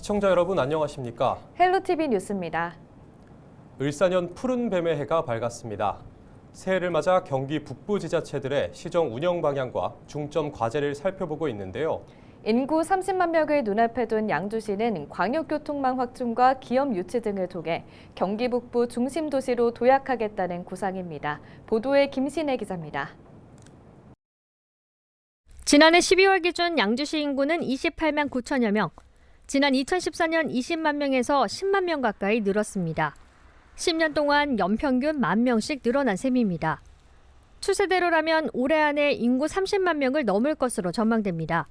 시청자 여러분 안녕하십니까? 헬로티비 뉴스입니다. 을사년 푸른 뱀의 해가 밝았습니다. 새해를 맞아 경기 북부 지자체들의 시정 운영 방향과 중점 과제를 살펴보고 있는데요. 인구 30만 명을 눈앞에 둔 양주시는 광역교통망 확충과 기업 유치 등을 통해 경기 북부 중심 도시로 도약하겠다는 구상입니다. 보도에 김신혜 기자입니다. 지난해 12월 기준 양주시 인구는 28만 9천여 명, 지난 2014년 20만 명에서 10만 명 가까이 늘었습니다. 10년 동안 연평균 1만 명씩 늘어난 셈입니다. 추세대로라면 올해 안에 인구 30만 명을 넘을 것으로 전망됩니다.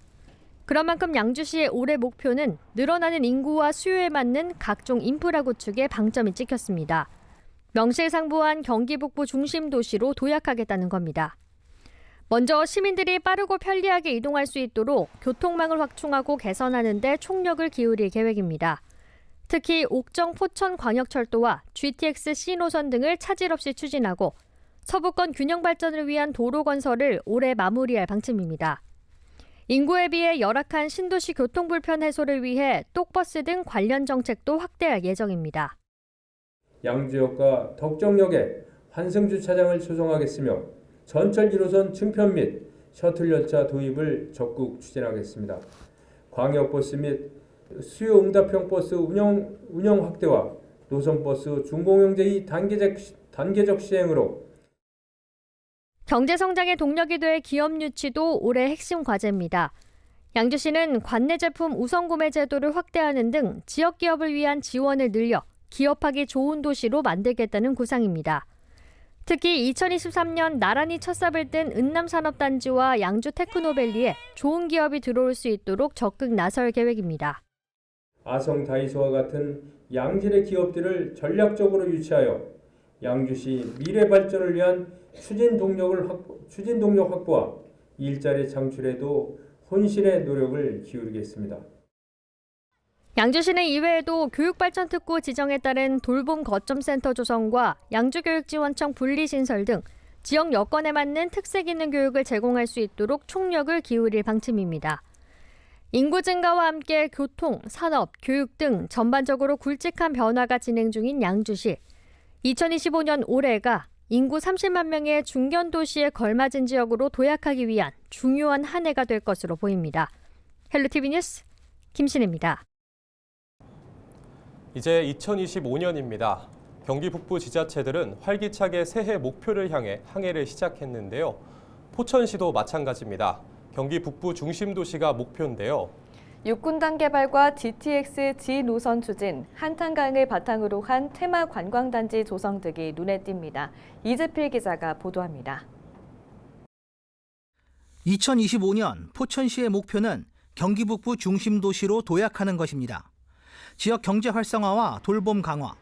그런 만큼 양주시의 올해 목표는 늘어나는 인구와 수요에 맞는 각종 인프라 구축에 방점이 찍혔습니다. 명실상부한 경기 북부 중심 도시로 도약하겠다는 겁니다. 먼저 시민들이 빠르고 편리하게 이동할 수 있도록 교통망을 확충하고 개선하는 데 총력을 기울일 계획입니다. 특히 옥정 포천 광역철도와 GTX C 노선 등을 차질 없이 추진하고 서부권 균형 발전을 위한 도로 건설을 올해 마무리할 방침입니다. 인구에 비해 열악한 신도시 교통 불편 해소를 위해 똑버스 등 관련 정책도 확대할 예정입니다. 양주역과 덕정역에 환승주차장을 조성하겠으며 전철 1호선 증편 및 셔틀 열차 도입을 적극 추진하겠습니다. 광역버스 및 수요 응답형 버스 운영 확대와 노선버스 준공영제의 단계적 시행으로 경제 성장의 동력이 될 기업 유치도 올해 핵심 과제입니다. 양주시는 관내 제품 우선 구매 제도를 확대하는 등 지역 기업을 위한 지원을 늘려 기업하기 좋은 도시로 만들겠다는 구상입니다. 특히 2023년 나란히 첫 삽을 뜬 은남산업단지와 양주 테크노밸리에 좋은 기업이 들어올 수 있도록 적극 나설 계획입니다. 아성 다이소와 같은 양질의 기업들을 전략적으로 유치하여 양주시 미래 발전을 위한 추진 동력 확보와 일자리 창출에도 혼신의 노력을 기울이겠습니다. 양주시는 이외에도 교육발전특구 지정에 따른 돌봄 거점센터 조성과 양주교육지원청 분리신설 등 지역 여건에 맞는 특색 있는 교육을 제공할 수 있도록 총력을 기울일 방침입니다. 인구 증가와 함께 교통, 산업, 교육 등 전반적으로 굵직한 변화가 진행 중인 양주시. 2025년 올해가 인구 30만 명의 중견도시에 걸맞은 지역으로 도약하기 위한 중요한 한 해가 될 것으로 보입니다. 헬로티비 뉴스 김신혜입니다. 이제 2025년입니다. 경기 북부 지자체들은 활기차게 새해 목표를 향해 항해를 시작했는데요. 포천시도 마찬가지입니다. 경기 북부 중심 도시가 목표인데요. 육군단 개발과 GTX G 노선 추진, 한탄강을 바탕으로 한 테마 관광단지 조성 등이 눈에 띕니다. 이재필 기자가 보도합니다. 2025년 포천시의 목표는 경기 북부 중심 도시로 도약하는 것입니다. 지역 경제 활성화와 돌봄 강화,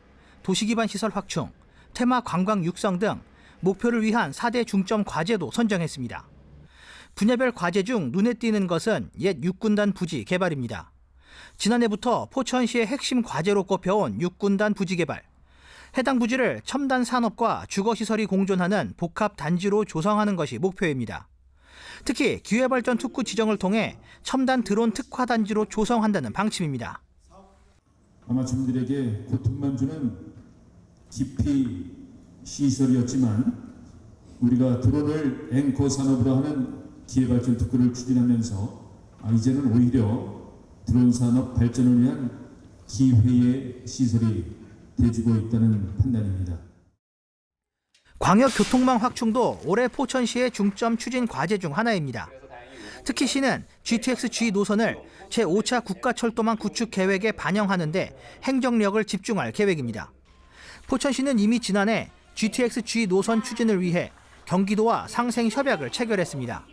도시기반 시설 확충, 테마 관광 육성 등 목표를 위한 4대 중점 과제도 선정했습니다. 분야별 과제 중 눈에 띄는 것은 옛 육군단 부지 개발입니다. 지난해부터 포천시의 핵심 과제로 꼽혀온 육군단 부지 개발. 해당 부지를 첨단 산업과 주거시설이 공존하는 복합 단지로 조성하는 것이 목표입니다. 특히 기회발전 특구 지정을 통해 첨단 드론 특화 단지로 조성한다는 방침입니다. 아마 주민들에게 고통만 주는 기피 시설이었지만 우리가 드론을 앵커 산업으로 하는 기회발전 특구를 추진하면서 이제는 오히려 드론 산업 발전을 위한 기회의 시설이 돼주고 있다는 판단입니다. 광역교통망 확충도 올해 포천시의 중점 추진 과제 중 하나입니다. 특히 시는 GTX G 노선을 제5차 국가철도망 구축 계획에 반영하는 데 행정력을 집중할 계획입니다. 포천시는 이미 지난해 GTX G 노선 추진을 위해 경기도와 상생 협약을 체결했습니다.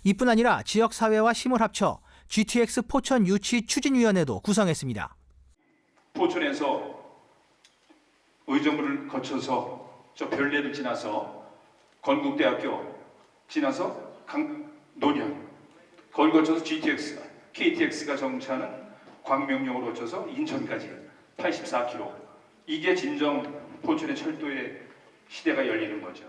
이뿐 아니라 지역사회와 힘을 합쳐 GTX 포천 유치 추진위원회도 구성했습니다. 포천에서 의정부를 거쳐서 저 별내를 지나서 건국대학교 지나서 논현 거기 거쳐서 GTX, KTX가 정차하는 광명역으로 거쳐서 인천까지 84km. 이게 진정 포천의 철도의 시대가 열리는 거죠.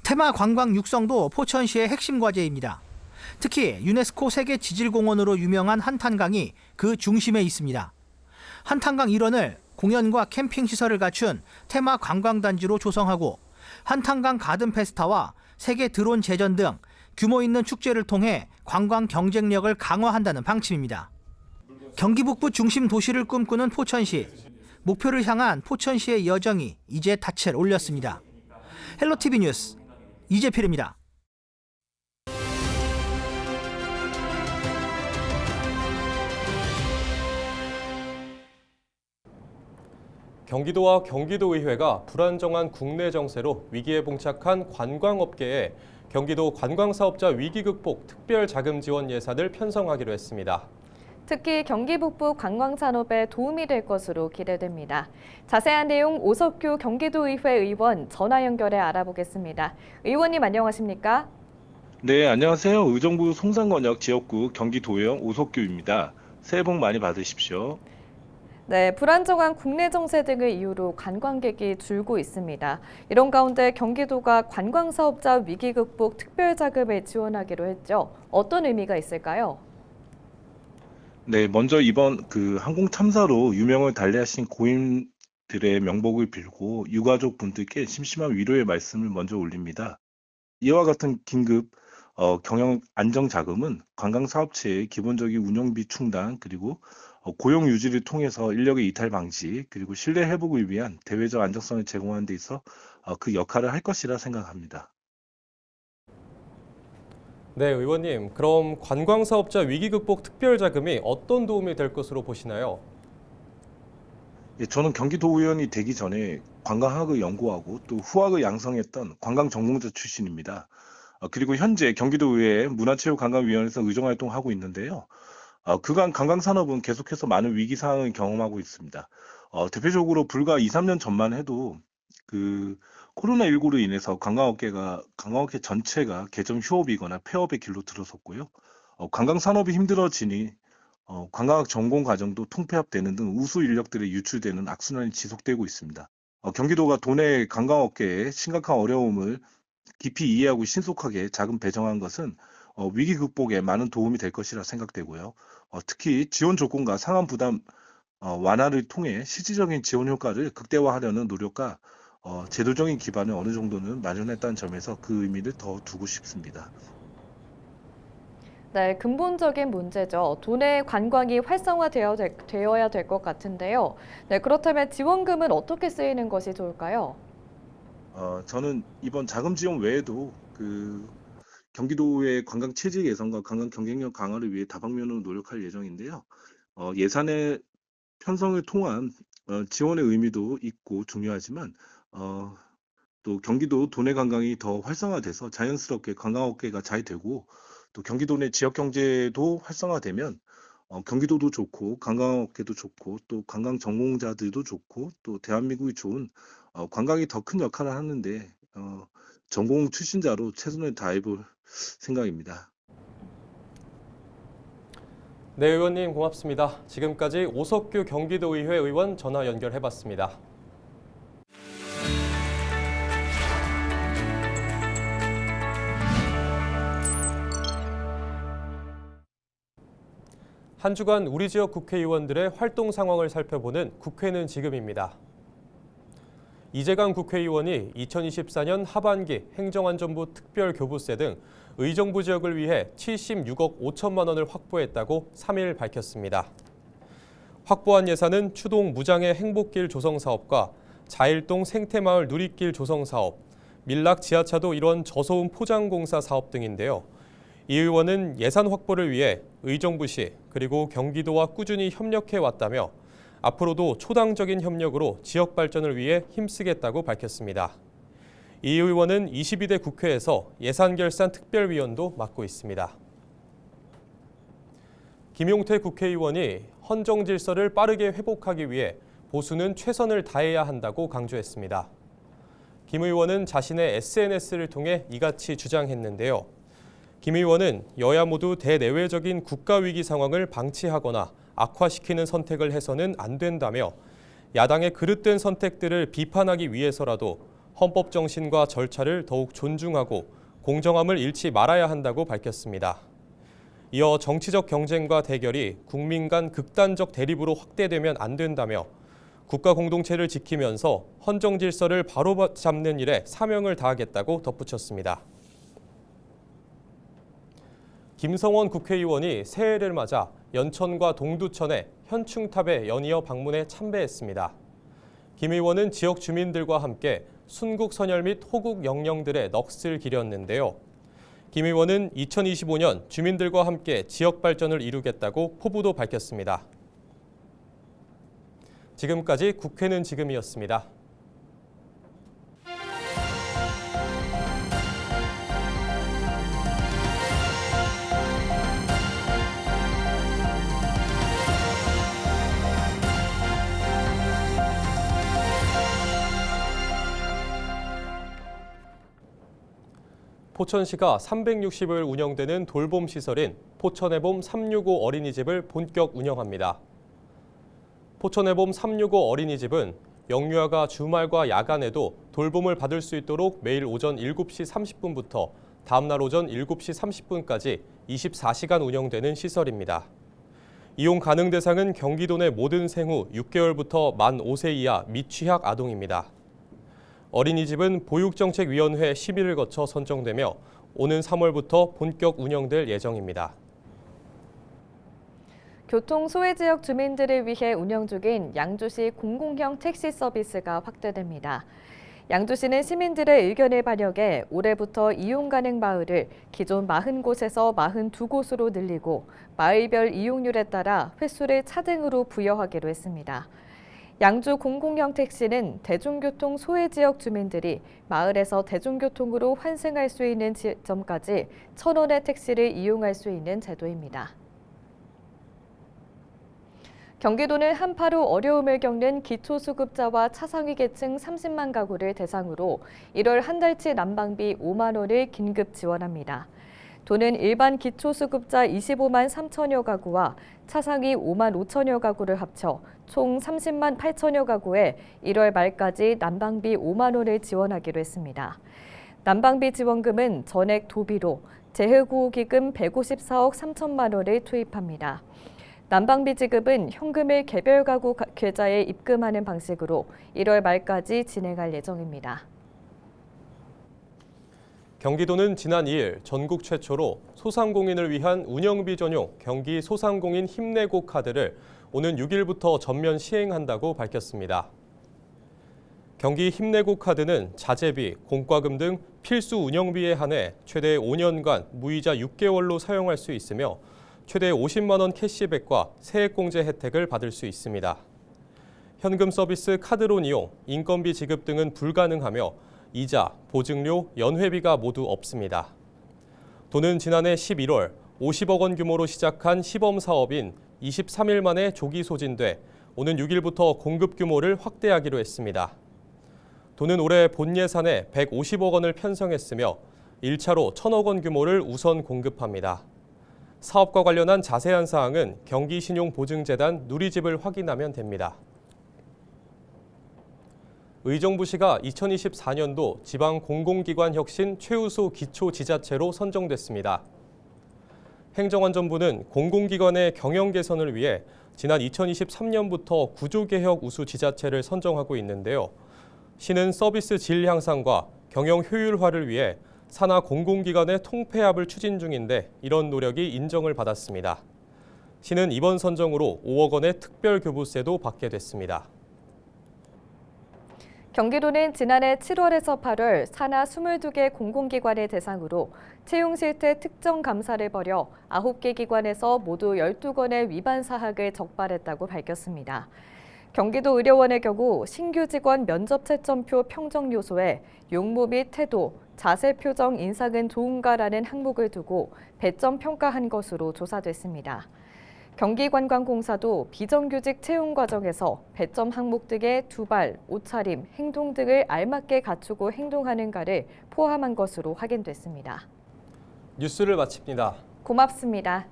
테마 관광 육성도 포천시의 핵심 과제입니다. 특히 유네스코 세계 지질공원으로 유명한 한탄강이 그 중심에 있습니다. 한탄강 일원을 공연과 캠핑 시설을 갖춘 테마 관광단지로 조성하고 한탄강 가든 페스타와 세계 드론 제전 등 규모 있는 축제를 통해 관광 경쟁력을 강화한다는 방침입니다. 경기 북부 중심 도시를 꿈꾸는 포천시. 목표를 향한 포천시의 여정이 이제 닻을 올렸습니다. 헬로티비 뉴스 이재필입니다. 경기도와 경기도의회가 불안정한 국내 정세로 위기에 봉착한 관광업계에 경기도 관광사업자 위기 극복 특별 자금 지원 예산을 편성하기로 했습니다. 특히 경기 북부 관광산업에 도움이 될 것으로 기대됩니다. 자세한 내용 오석규 경기도의회 의원 전화 연결해 알아보겠습니다. 의원님 안녕하십니까? 네, 안녕하세요. 의정부 송산권역 지역구 경기도의원 오석규입니다. 새해 복 많이 받으십시오. 네, 불안정한 국내 정세 등을 이유로 관광객이 줄고 있습니다. 이런 가운데 경기도가 관광사업자 위기 극복 특별 자금을 지원하기로 했죠. 어떤 의미가 있을까요? 네, 먼저 이번 항공 참사로 유명을 달리하신 고인들의 명복을 빌고 유가족 분들께 심심한 위로의 말씀을 먼저 올립니다. 이와 같은 긴급 경영 안정 자금은 관광 사업체의 기본적인 운영비 충당 그리고 고용 유지를 통해서 인력의 이탈 방지 그리고 신뢰 회복을 위한 대외적 안정성을 제공하는 데 있어 그 역할을 할 것이라 생각합니다. 네, 의원님. 그럼 관광사업자 위기 극복 특별 자금이 어떤 도움이 될 것으로 보시나요? 예, 저는 경기도의원이 되기 전에 관광학을 연구하고 또 후학을 양성했던 관광전공자 출신입니다. 그리고 현재 경기도의회 문화체육관광위원회에서 의정활동하고 있는데요. 그간 관광산업은 계속해서 많은 위기 상황을 경험하고 있습니다. 대표적으로 불과 2, 3년 전만 해도 코로나19로 인해서 관광업계 전체가 개점 휴업이거나 폐업의 길로 들어섰고요. 관광산업이 힘들어지니 관광학 전공 과정도 통폐합되는 등 우수 인력들이 유출되는 악순환이 지속되고 있습니다. 경기도가 도내 관광업계의 심각한 어려움을 깊이 이해하고 신속하게 자금 배정한 것은 위기 극복에 많은 도움이 될 것이라 생각되고요. 특히 지원 조건과 상환 부담 완화를 통해 실질적인 지원 효과를 극대화하려는 노력과 제도적인 기반을 어느 정도는 마련했다는 점에서 그 의미를 더 두고 싶습니다. 네, 근본적인 문제죠. 도내 관광이 활성화되어야 될 것 같은데요. 네, 그렇다면 지원금은 어떻게 쓰이는 것이 좋을까요? 저는 이번 자금 지원 외에도 경기도의 관광 체질 개선과 관광 경쟁력 강화를 위해 다방면으로 노력할 예정인데요. 예산의 편성을 통한 지원의 의미도 있고 중요하지만 또 경기도 도내 관광이 더 활성화돼서 자연스럽게 관광업계가 잘 되고 또 경기도 내 지역 경제도 활성화되면 경기도도 좋고 관광업계도 좋고 또 관광 전공자들도 좋고 또 대한민국이 좋은 관광이 더 큰 역할을 하는데 전공 출신자로 최선을 다해볼 생각입니다. 네, 의원님 고맙습니다. 지금까지 오석규 경기도의회 의원 전화 연결해봤습니다. 한 주간 우리 지역 국회의원들의 활동 상황을 살펴보는 국회는 지금입니다. 이재강 국회의원이 2024년 하반기 행정안전부 특별교부세 등 의정부 지역을 위해 76억 5천만 원을 확보했다고 3일 밝혔습니다. 확보한 예산은 추동 무장의 행복길 조성 사업과 자일동 생태마을 누리길 조성 사업, 밀락 지하차도 일원 저소음 포장공사 사업 등인데요. 이 의원은 예산 확보를 위해 의정부시 그리고 경기도와 꾸준히 협력해 왔다며 앞으로도 초당적인 협력으로 지역 발전을 위해 힘쓰겠다고 밝혔습니다. 이 의원은 22대 국회에서 예산결산 특별위원도 맡고 있습니다. 김용태 국회의원이 헌정 질서를 빠르게 회복하기 위해 보수는 최선을 다해야 한다고 강조했습니다. 김 의원은 자신의 SNS를 통해 이같이 주장했는데요. 김 의원은 여야 모두 대내외적인 국가위기 상황을 방치하거나 악화시키는 선택을 해서는 안 된다며 야당의 그릇된 선택들을 비판하기 위해서라도 헌법 정신과 절차를 더욱 존중하고 공정함을 잃지 말아야 한다고 밝혔습니다. 이어 정치적 경쟁과 대결이 국민 간 극단적 대립으로 확대되면 안 된다며 국가 공동체를 지키면서 헌정 질서를 바로잡는 일에 사명을 다하겠다고 덧붙였습니다. 김성원 국회의원이 새해를 맞아 연천과 동두천의 현충탑에 연이어 방문해 참배했습니다. 김 의원은 지역 주민들과 함께 순국 선열 및 호국 영령들의 넋을 기렸는데요. 김 의원은 2025년 주민들과 함께 지역 발전을 이루겠다고 포부도 밝혔습니다. 지금까지 국회는 지금이었습니다. 포천시가 360일 운영되는 돌봄 시설인 포천해봄 365 어린이집을 본격 운영합니다. 포천해봄 365 어린이집은 영유아가 주말과 야간에도 돌봄을 받을 수 있도록 매일 오전 7시 30분부터 다음날 오전 7시 30분까지 24시간 운영되는 시설입니다. 이용 가능 대상은 경기도 내 모든 생후 6개월부터 만 5세 이하 미취학 아동입니다. 어린이집은 보육정책위원회 심의를 거쳐 선정되며 오는 3월부터 본격 운영될 예정입니다. 교통 소외 지역 주민들을 위해 운영 중인 양주시 공공형 택시 서비스가 확대됩니다. 양주시는 시민들의 의견을 반영해 올해부터 이용 가능 마을을 기존 40곳에서 42곳으로 늘리고 마을별 이용률에 따라 횟수를 차등으로 부여하기로 했습니다. 양주 공공형 택시는 대중교통 소외 지역 주민들이 마을에서 대중교통으로 환승할 수 있는 지점까지 1,000원의 택시를 이용할 수 있는 제도입니다. 경기도는 한파로 어려움을 겪는 기초수급자와 차상위 계층 30만 가구를 대상으로 1월 한 달치 난방비 5만 원을 긴급 지원합니다. 도는 일반 기초수급자 25만 3천여 가구와 차상위 5만 5천여 가구를 합쳐 총 30만 8천여 가구에 1월 말까지 난방비 5만 원을 지원하기로 했습니다. 난방비 지원금은 전액 도비로 재해구호기금 154억 3천만 원을 투입합니다. 난방비 지급은 현금을 개별 가구 계좌에 입금하는 방식으로 1월 말까지 진행할 예정입니다. 경기도는 지난 2일 전국 최초로 소상공인을 위한 운영비 전용 경기 소상공인 힘내고 카드를 오는 6일부터 전면 시행한다고 밝혔습니다. 경기 힘내고 카드는 자재비, 공과금 등 필수 운영비에 한해 최대 5년간 무이자 6개월로 사용할 수 있으며 최대 50만 원 캐시백과 세액공제 혜택을 받을 수 있습니다. 현금 서비스 카드론 이용, 인건비 지급 등은 불가능하며 이자, 보증료, 연회비가 모두 없습니다. 도는 지난해 11월 50억 원 규모로 시작한 시범 사업인 23일 만에 조기 소진돼 오는 6일부터 공급 규모를 확대하기로 했습니다. 도는 올해 본 예산에 150억 원을 편성했으며 1차로 1,000억 원 규모를 우선 공급합니다. 사업과 관련한 자세한 사항은 경기신용보증재단 누리집을 확인하면 됩니다. 의정부시가 2024년도 지방공공기관 혁신 최우수 기초지자체로 선정됐습니다. 행정안전부는 공공기관의 경영 개선을 위해 지난 2023년부터 구조개혁 우수 지자체를 선정하고 있는데요. 시는 서비스 질 향상과 경영 효율화를 위해 산하 공공기관의 통폐합을 추진 중인데 이런 노력이 인정을 받았습니다. 시는 이번 선정으로 5억 원의 특별교부세도 받게 됐습니다. 경기도는 지난해 7월에서 8월 산하 22개 공공기관을 대상으로 채용 실태 특정 감사를 벌여 9개 기관에서 모두 12건의 위반 사항을 적발했다고 밝혔습니다. 경기도 의료원의 경우 신규 직원 면접 채점표 평정 요소에 용모 및 태도, 자세 표정 인상은 좋은가라는 항목을 두고 배점 평가한 것으로 조사됐습니다. 경기관광공사도 비정규직 채용 과정에서 배점 항목 등의 두발, 옷차림, 행동 등을 알맞게 갖추고 행동하는가를 포함한 것으로 확인됐습니다. 뉴스를 마칩니다. 고맙습니다.